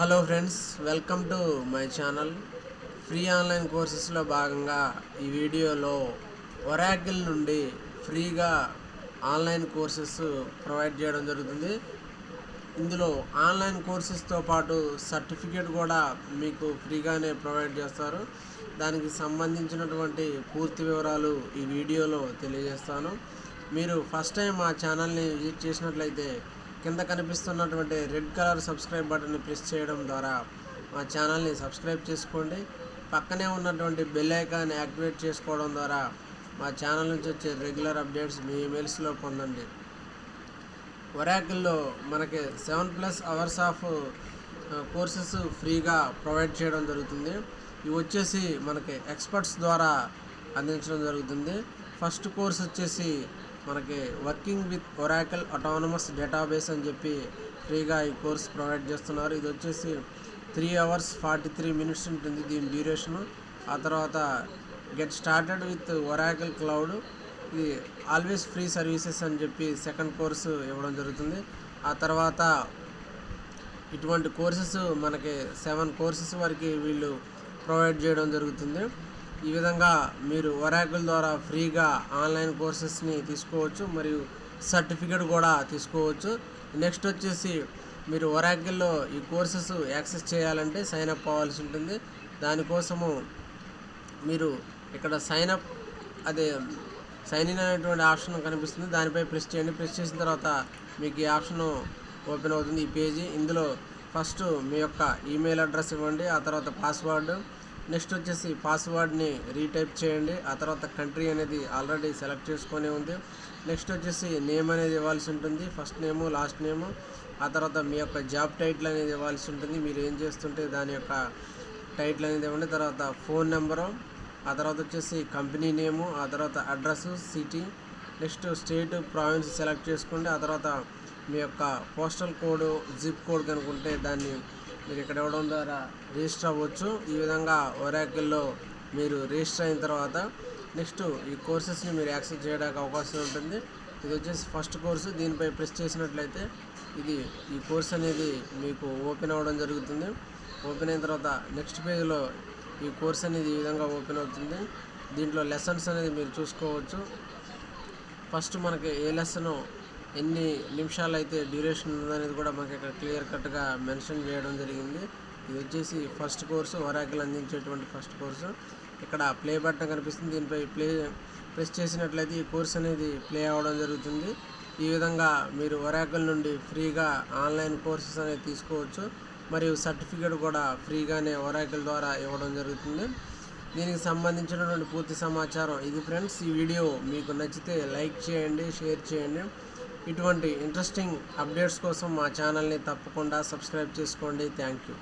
Hello friends, welcome to my channel. Free online కోర్సెస్లో భాగంగా ఈ వీడియోలో ఒరాకిల్ నుండి ఫ్రీగా ఆన్లైన్ కోర్సెస్ ప్రొవైడ్ చేయడం జరుగుతుంది. ఇందులో ఆన్లైన్ కోర్సెస్తో పాటు సర్టిఫికేట్ కూడా మీకు ఫ్రీగానే ప్రొవైడ్ చేస్తారు. దానికి సంబంధించినటువంటి పూర్తి వివరాలు ఈ వీడియోలో తెలియజేస్తాను. మీరు ఫస్ట్ టైం మా ఛానల్ని విజిట్ చేసినట్లయితే కింద కనిపిస్తున్నటువంటి రెడ్ కలర్ సబ్స్క్రైబ్ బటన్ని ప్రెస్ చేయడం ద్వారా మా ఛానల్ని సబ్స్క్రైబ్ చేసుకోండి. పక్కనే ఉన్నటువంటి బెల్ ఐకాన్ యాక్టివేట్ చేసుకోవడం ద్వారా మా ఛానల్ నుంచి వచ్చే రెగ్యులర్ అప్డేట్స్ మీ ఈమెయిల్స్లో పొందండి. ఒరాకిల్లో మనకి 7+ అవర్స్ ఆఫ్ కోర్సెస్ ఫ్రీగా ప్రొవైడ్ చేయడం జరుగుతుంది. ఇవి వచ్చేసి మనకి ఎక్స్పర్ట్స్ ద్వారా అందించడం జరుగుతుంది. ఫస్ట్ కోర్స్ వచ్చేసి మనకి working with Oracle autonomous database అని చెప్పి ఫ్రీగా ఈ కోర్స్ ప్రొవైడ్ చేస్తున్నారు. ఇది వచ్చేసి 3 hours 43 minutes ఉంటుంది దీని డ్యూరేషను. ఆ తర్వాత get started with Oracle cloud, ఇది ఆల్వేస్ ఫ్రీ సర్వీసెస్ అని చెప్పి సెకండ్ కోర్సు ఇవ్వడం జరుగుతుంది. ఆ తర్వాత ఇటువంటి కోర్సెస్ మనకి 7 కోర్సెస్ వరకు వీళ్ళు ప్రొవైడ్ చేయడం జరుగుతుంది. ఈ విధంగా మీరు ఒరాకిల్ ద్వారా ఫ్రీగా ఆన్లైన్ కోర్సెస్ని తీసుకోవచ్చు మరియు సర్టిఫికేట్ కూడా తీసుకోవచ్చు. నెక్స్ట్ వచ్చేసి మీరు ఒరాకిల్లో ఈ కోర్సెస్ యాక్సెస్ చేయాలంటే సైన్ అప్ అవ్వాల్సి ఉంటుంది. దానికోసము మీరు ఇక్కడ సైన్ ఇన్ అనేటువంటి ఆప్షన్ కనిపిస్తుంది, దానిపై ప్రెస్ చేయండి. ప్రెస్ చేసిన తర్వాత మీకు ఈ ఆప్షన్ ఓపెన్ అవుతుంది, ఈ పేజీ. ఇందులో ఫస్ట్ మీ యొక్క ఈమెయిల్ అడ్రస్ ఇవ్వండి, ఆ తర్వాత పాస్వర్డ్. నెక్స్ట్ వచ్చేసి పాస్వర్డ్ని రీటైప్ చేయండి. ఆ తర్వాత కంట్రీ అనేది ఆల్రెడీ సెలెక్ట్ చేసుకొని ఉంది. నెక్స్ట్ వచ్చేసి నేమ్ అనేది ఇవ్వాల్సి ఉంటుంది, ఫస్ట్ నేము లాస్ట్ నేము. ఆ తర్వాత మీ యొక్క జాబ్ టైటిల్ అనేది ఇవ్వాల్సి ఉంటుంది, మీరు ఏం చేస్తుంటే దాని యొక్క టైటిల్ అనేది ఇవ్వండి. తర్వాత ఫోన్ నెంబరు, ఆ తర్వాత వచ్చేసి కంపెనీ నేము, ఆ తర్వాత address, city. Next state, province select చేసుకోండి. ఆ తర్వాత మీ యొక్క పోస్టల్ కోడ్, జిప్ కోడ్ కనుకుంటే దాన్ని మీరు ఇక్కడ ఇవ్వడం ద్వారా రిజిస్టర్ అవ్వచ్చు. ఈ విధంగా ఒరాకిల్లో మీరు రిజిస్టర్ అయిన తర్వాత నెక్స్ట్ ఈ కోర్సెస్ని మీరు యాక్సెస్ చేయడానికి అవకాశం ఉంటుంది. ఇది వచ్చేసి ఫస్ట్ కోర్సు, దీనిపై ప్రెస్ చేసినట్లయితే ఈ కోర్స్ అనేది మీకు ఓపెన్ అవ్వడం జరుగుతుంది. ఓపెన్ అయిన తర్వాత నెక్స్ట్ పేజ్లో ఈ కోర్స్ అనేది ఈ విధంగా ఓపెన్ అవుతుంది. దీంట్లో లెసన్స్ అనేది మీరు చూసుకోవచ్చు. ఫస్ట్ మనకి ఏ లెసన్ ఎన్ని నిమిషాలు అయితే డ్యూరేషన్ ఉందనేది కూడా మనకి ఇక్కడ క్లియర్ కట్గా మెన్షన్ చేయడం జరిగింది. ఇది వచ్చేసి ఫస్ట్ కోర్సు, ఒరాకిల్ అందించేటువంటి ఫస్ట్ కోర్సు. ఇక్కడ ప్లే బటన్ కనిపిస్తుంది, దీనిపై ప్రెస్ చేసినట్లయితే ఈ కోర్స్ అనేది ప్లే అవ్వడం జరుగుతుంది. ఈ విధంగా మీరు ఒరాకిల్ నుండి ఫ్రీగా ఆన్లైన్ కోర్సెస్ అనేది తీసుకోవచ్చు మరియు సర్టిఫికేట్ కూడా ఫ్రీగానే ఒరాకిల్ ద్వారా ఇవ్వడం జరుగుతుంది. దీనికి సంబంధించినటువంటి పూర్తి సమాచారం ఇది ఫ్రెండ్స్. ఈ వీడియో మీకు నచ్చితే లైక్ చేయండి, షేర్ చేయండి. ఇటువంటి ఇంట్రెస్టింగ్ అప్డేట్స్ కోసం మా ఛానల్ని తప్పకుండా సబ్స్క్రైబ్ చేసుకోండి. Thank you.